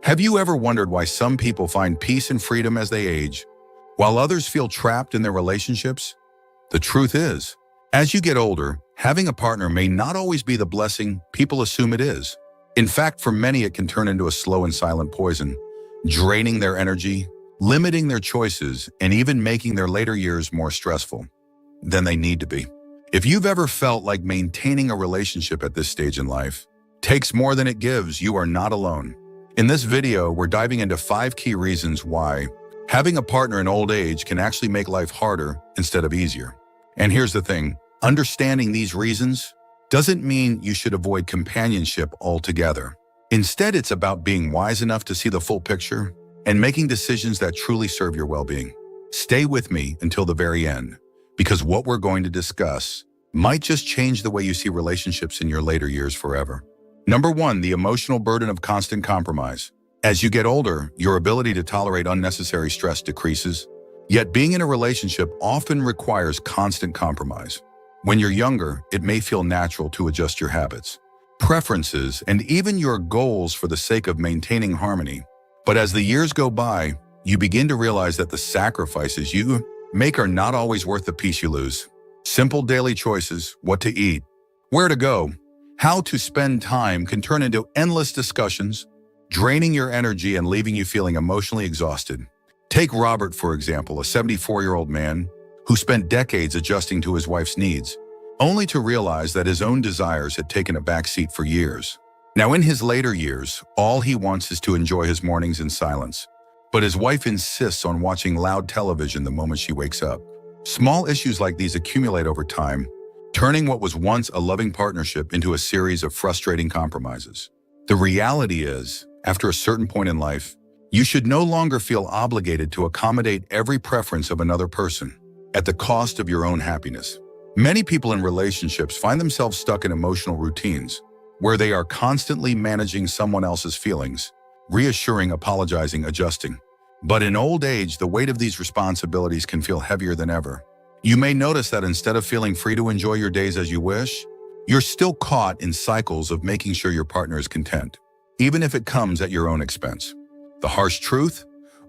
Have you ever wondered why some people find peace and freedom as they age, while others feel trapped in their relationships? The truth is, as you get older, having a partner may not always be the blessing people assume it is. In fact, for many, it can turn into a slow and silent poison, draining their energy, limiting their choices, and even making their later years more stressful than they need to be. If you've ever felt like maintaining a relationship at this stage in life takes more than it gives, you are not alone. In this video, we're diving into 5 key reasons why having a partner in old age can actually make life harder instead of easier. And here's the thing, understanding these reasons doesn't mean you should avoid companionship altogether. Instead, it's about being wise enough to see the full picture and making decisions that truly serve your well-being. Stay with me until the very end, because what we're going to discuss might just change the way you see relationships in your later years forever. Number 1, the emotional burden of constant compromise. As you get older, your ability to tolerate unnecessary stress decreases, yet being in a relationship often requires constant compromise. When you're younger, it may feel natural to adjust your habits, preferences, and even your goals for the sake of maintaining harmony. But as the years go by, you begin to realize that the sacrifices you make are not always worth the peace you lose. Simple daily choices, what to eat, where to go, how to spend time can turn into endless discussions, draining your energy and leaving you feeling emotionally exhausted. Take Robert, for example, a 74-year-old man who spent decades adjusting to his wife's needs, only to realize that his own desires had taken a backseat for years. Now, in his later years, all he wants is to enjoy his mornings in silence. But his wife insists on watching loud television the moment she wakes up. Small issues like these accumulate over time, turning what was once a loving partnership into a series of frustrating compromises. The reality is, after a certain point in life, you should no longer feel obligated to accommodate every preference of another person at the cost of your own happiness. Many people in relationships find themselves stuck in emotional routines where they are constantly managing someone else's feelings, reassuring, apologizing, adjusting. But in old age, the weight of these responsibilities can feel heavier than ever. You may notice that instead of feeling free to enjoy your days as you wish, you're still caught in cycles of making sure your partner is content, even if it comes at your own expense. The harsh truth,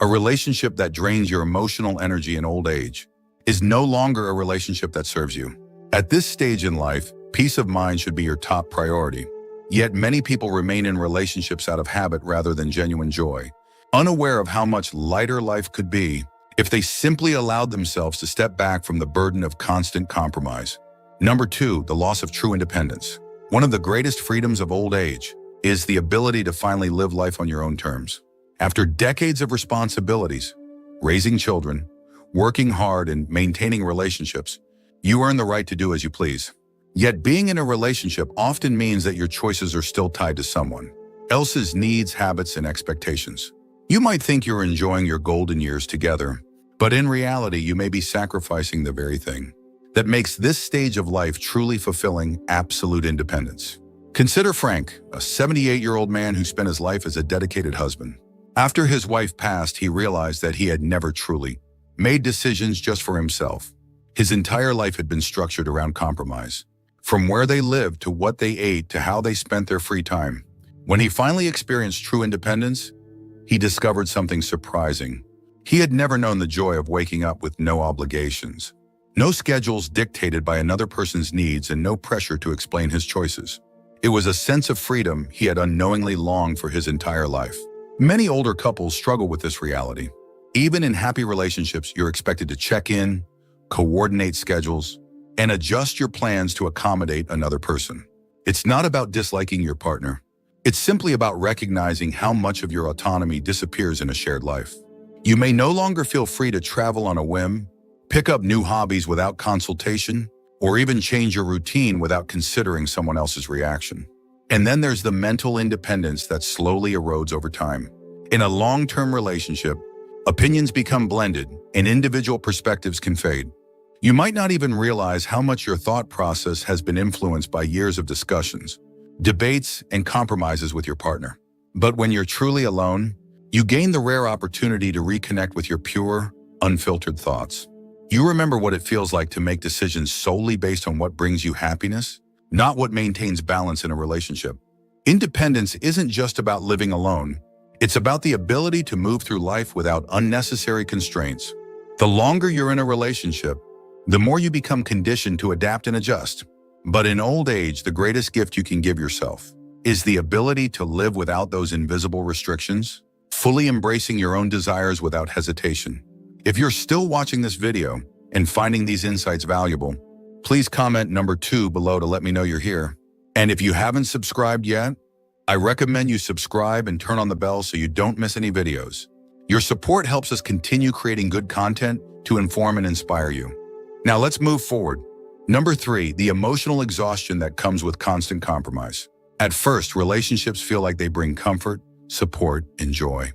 a relationship that drains your emotional energy in old age is no longer a relationship that serves you. At this stage in life, peace of mind should be your top priority. Yet many people remain in relationships out of habit rather than genuine joy, unaware of how much lighter life could be if they simply allowed themselves to step back from the burden of constant compromise. Number 2, the loss of true independence. One of the greatest freedoms of old age is the ability to finally live life on your own terms. After decades of responsibilities, raising children, working hard, and maintaining relationships, you earn the right to do as you please. Yet being in a relationship often means that your choices are still tied to someone else's needs, habits, and expectations. You might think you're enjoying your golden years together, but in reality, you may be sacrificing the very thing that makes this stage of life truly fulfilling: absolute independence. Consider Frank, a 78-year-old man who spent his life as a dedicated husband. After his wife passed, he realized that he had never truly made decisions just for himself. His entire life had been structured around compromise, from where they lived to what they ate to how they spent their free time. When he finally experienced true independence, he discovered something surprising. He had never known the joy of waking up with no obligations, no schedules dictated by another person's needs, and no pressure to explain his choices. It was a sense of freedom he had unknowingly longed for his entire life. Many older couples struggle with this reality. Even in happy relationships, you're expected to check in, coordinate schedules, and adjust your plans to accommodate another person. It's not about disliking your partner. It's simply about recognizing how much of your autonomy disappears in a shared life. You may no longer feel free to travel on a whim, pick up new hobbies without consultation, or even change your routine without considering someone else's reaction. And then there's the mental independence that slowly erodes over time. In a long-term relationship, opinions become blended and individual perspectives can fade. You might not even realize how much your thought process has been influenced by years of discussions, debates, and compromises with your partner. But when you're truly alone, you gain the rare opportunity to reconnect with your pure, unfiltered thoughts. You remember what it feels like to make decisions solely based on what brings you happiness, not what maintains balance in a relationship. Independence isn't just about living alone. It's about the ability to move through life without unnecessary constraints. The longer you're in a relationship, the more you become conditioned to adapt and adjust. But in old age, the greatest gift you can give yourself is the ability to live without those invisible restrictions, fully embracing your own desires without hesitation. If you're still watching this video and finding these insights valuable, please comment number 2 below to let me know you're here. And if you haven't subscribed yet, I recommend you subscribe and turn on the bell so you don't miss any videos. Your support helps us continue creating good content to inform and inspire you. Now let's move forward. Number 3, the emotional exhaustion that comes with constant compromise. At first, relationships feel like they bring comfort, support, and joy.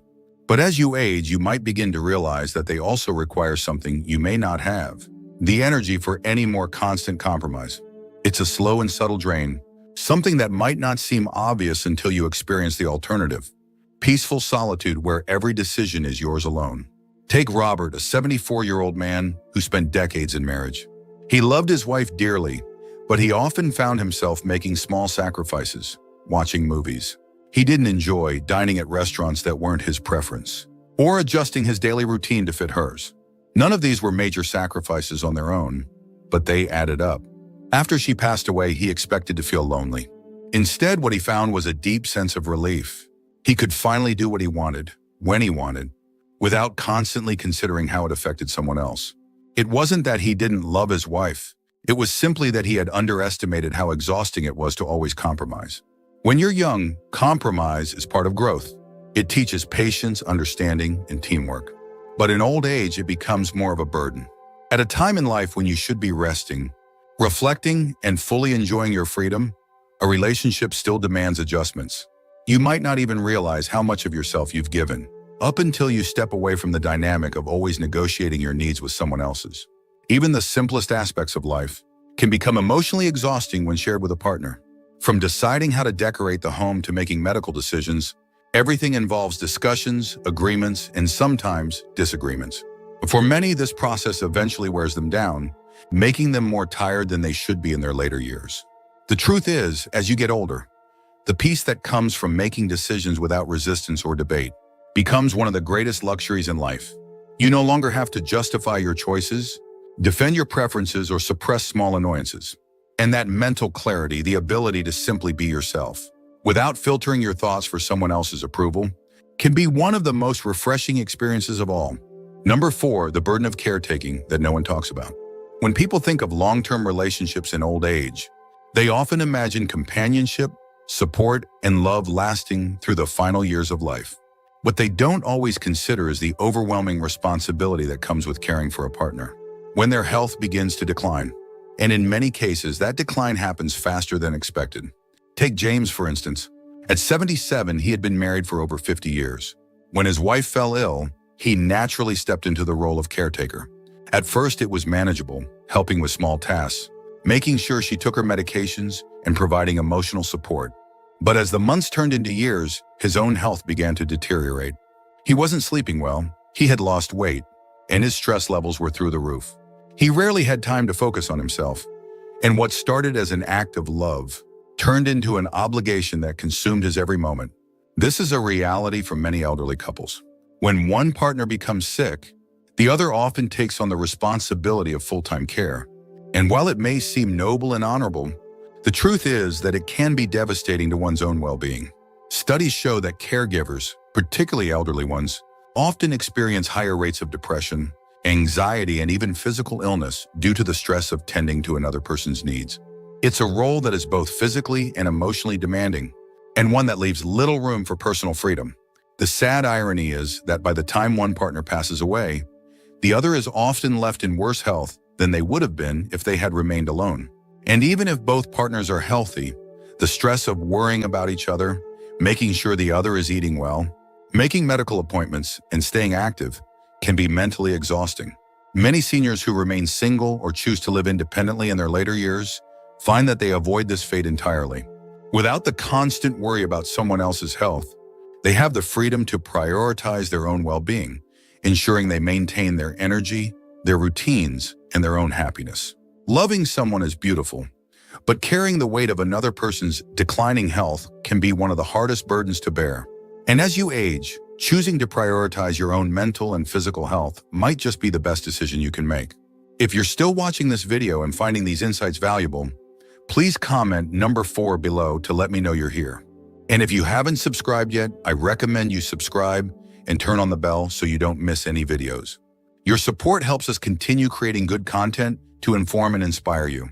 But as you age, you might begin to realize that they also require something you may not have: the energy for any more constant compromise. It's a slow and subtle drain, something that might not seem obvious until you experience the alternative: peaceful solitude where every decision is yours alone. Take Robert, a 74-year-old man who spent decades in marriage. He loved his wife dearly, but he often found himself making small sacrifices, watching movies he didn't enjoy, dining at restaurants that weren't his preference, or adjusting his daily routine to fit hers. None of these were major sacrifices on their own, but they added up. After she passed away, he expected to feel lonely. Instead, what he found was a deep sense of relief. He could finally do what he wanted, when he wanted, without constantly considering how it affected someone else. It wasn't that he didn't love his wife. It was simply that he had underestimated how exhausting it was to always compromise. When you're young, compromise is part of growth. It teaches patience, understanding, and teamwork. But in old age, it becomes more of a burden. At a time in life when you should be resting, reflecting, and fully enjoying your freedom, a relationship still demands adjustments. You might not even realize how much of yourself you've given, up until you step away from the dynamic of always negotiating your needs with someone else's. Even the simplest aspects of life can become emotionally exhausting when shared with a partner. From deciding how to decorate the home to making medical decisions, everything involves discussions, agreements, and sometimes disagreements. For many, this process eventually wears them down, making them more tired than they should be in their later years. The truth is, as you get older, the peace that comes from making decisions without resistance or debate becomes one of the greatest luxuries in life. You no longer have to justify your choices, defend your preferences, or suppress small annoyances. And that mental clarity, the ability to simply be yourself, without filtering your thoughts for someone else's approval, can be one of the most refreshing experiences of all. Number 4, the burden of caretaking that no one talks about. When people think of long-term relationships in old age, they often imagine companionship, support, and love lasting through the final years of life. What they don't always consider is the overwhelming responsibility that comes with caring for a partner when their health begins to decline. And in many cases, that decline happens faster than expected. Take James, for instance. At 77, he had been married for over 50 years. When his wife fell ill, he naturally stepped into the role of caretaker. At first, it was manageable, helping with small tasks, making sure she took her medications, and providing emotional support. But as the months turned into years, his own health began to deteriorate. He wasn't sleeping well, he had lost weight, and his stress levels were through the roof. He rarely had time to focus on himself, and what started as an act of love turned into an obligation that consumed his every moment. This is a reality for many elderly couples. When one partner becomes sick, the other often takes on the responsibility of full-time care. And while it may seem noble and honorable, the truth is that it can be devastating to one's own well-being. Studies show that caregivers, particularly elderly ones, often experience higher rates of depression, anxiety, and even physical illness due to the stress of tending to another person's needs. It's a role that is both physically and emotionally demanding, and one that leaves little room for personal freedom. The sad irony is that by the time one partner passes away, the other is often left in worse health than they would have been if they had remained alone. And even if both partners are healthy, the stress of worrying about each other, making sure the other is eating well, making medical appointments, and staying active can be mentally exhausting. Many seniors who remain single or choose to live independently in their later years find that they avoid this fate entirely. Without the constant worry about someone else's health, they have the freedom to prioritize their own well-being, ensuring they maintain their energy, their routines, and their own happiness. Loving someone is beautiful, but carrying the weight of another person's declining health can be one of the hardest burdens to bear. And as you age, choosing to prioritize your own mental and physical health might just be the best decision you can make. If you're still watching this video and finding these insights valuable, please comment number 4 below to let me know you're here. And if you haven't subscribed yet, I recommend you subscribe and turn on the bell so you don't miss any videos. Your support helps us continue creating good content to inform and inspire you.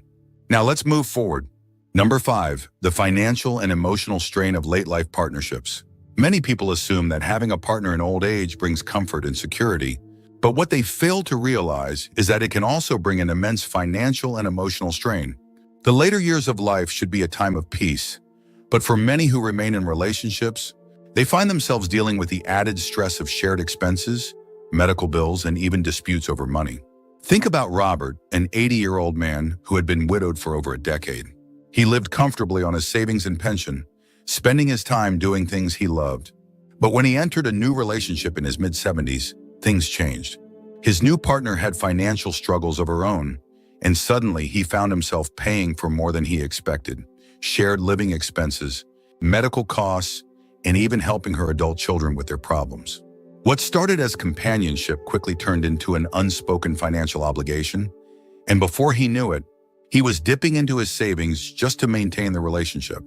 Now let's move forward. Number 5, the financial and emotional strain of late-life partnerships. Many people assume that having a partner in old age brings comfort and security, but what they fail to realize is that it can also bring an immense financial and emotional strain. The later years of life should be a time of peace, but for many who remain in relationships, they find themselves dealing with the added stress of shared expenses, medical bills, and even disputes over money. Think about Robert, an 80-year-old man who had been widowed for over a decade. He lived comfortably on his savings and pension, spending his time doing things he loved. But when he entered a new relationship in his mid-70s, things changed. His new partner had financial struggles of her own, and suddenly he found himself paying for more than he expected: shared living expenses, medical costs, and even helping her adult children with their problems. What started as companionship quickly turned into an unspoken financial obligation, and before he knew it, he was dipping into his savings just to maintain the relationship.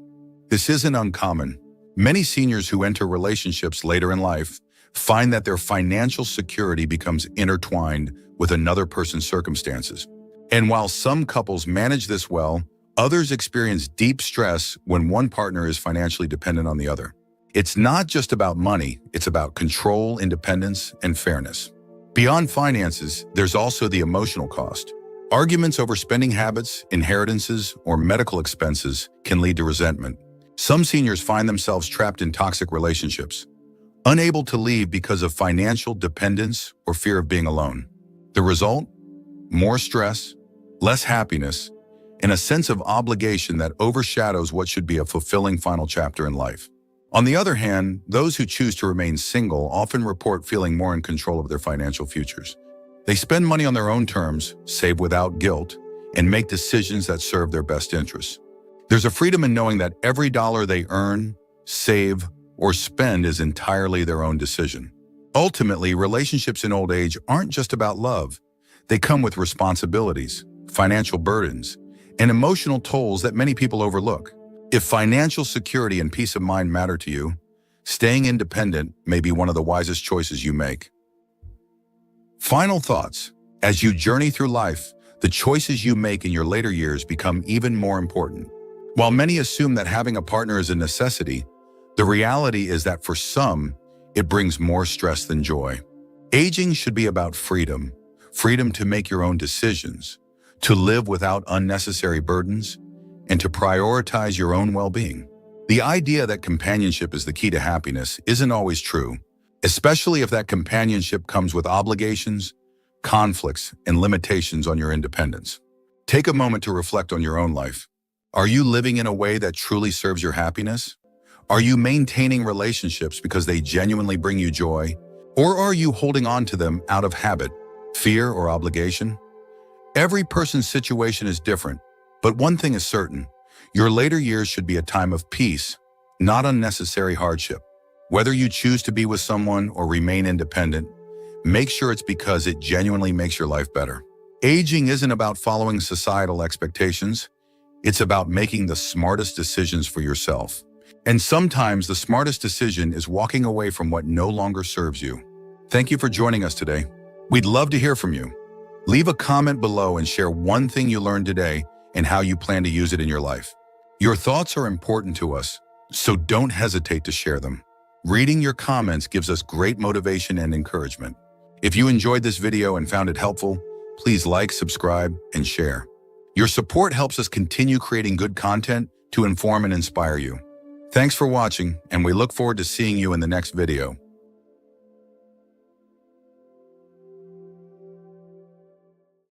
This isn't uncommon. Many seniors who enter relationships later in life find that their financial security becomes intertwined with another person's circumstances. And while some couples manage this well, others experience deep stress when one partner is financially dependent on the other. It's not just about money, it's about control, independence, and fairness. Beyond finances, there's also the emotional cost. Arguments over spending habits, inheritances, or medical expenses can lead to resentment. Some seniors find themselves trapped in toxic relationships, unable to leave because of financial dependence or fear of being alone. The result? More stress, less happiness, and a sense of obligation that overshadows what should be a fulfilling final chapter in life. On the other hand, those who choose to remain single often report feeling more in control of their financial futures. They spend money on their own terms, save without guilt, and make decisions that serve their best interests. There's a freedom in knowing that every dollar they earn, save, or spend is entirely their own decision. Ultimately, relationships in old age aren't just about love. They come with responsibilities, financial burdens, and emotional tolls that many people overlook. If financial security and peace of mind matter to you, staying independent may be one of the wisest choices you make. Final thoughts. As you journey through life, the choices you make in your later years become even more important. While many assume that having a partner is a necessity, the reality is that for some, it brings more stress than joy. Aging should be about freedom. Freedom to make your own decisions, to live without unnecessary burdens, and to prioritize your own well-being. The idea that companionship is the key to happiness isn't always true, especially if that companionship comes with obligations, conflicts, and limitations on your independence. Take a moment to reflect on your own life. Are you living in a way that truly serves your happiness? Are you maintaining relationships because they genuinely bring you joy? Or are you holding on to them out of habit, fear, or obligation? Every person's situation is different, but one thing is certain: your later years should be a time of peace, not unnecessary hardship. Whether you choose to be with someone or remain independent, make sure it's because it genuinely makes your life better. Aging isn't about following societal expectations. It's about making the smartest decisions for yourself. And sometimes the smartest decision is walking away from what no longer serves you. Thank you for joining us today. We'd love to hear from you. Leave a comment below and share one thing you learned today and how you plan to use it in your life. Your thoughts are important to us, so don't hesitate to share them. Reading your comments gives us great motivation and encouragement. If you enjoyed this video and found it helpful, please like, subscribe, and share. Your support helps us continue creating good content to inform and inspire you. Thanks for watching, and we look forward to seeing you in the next video.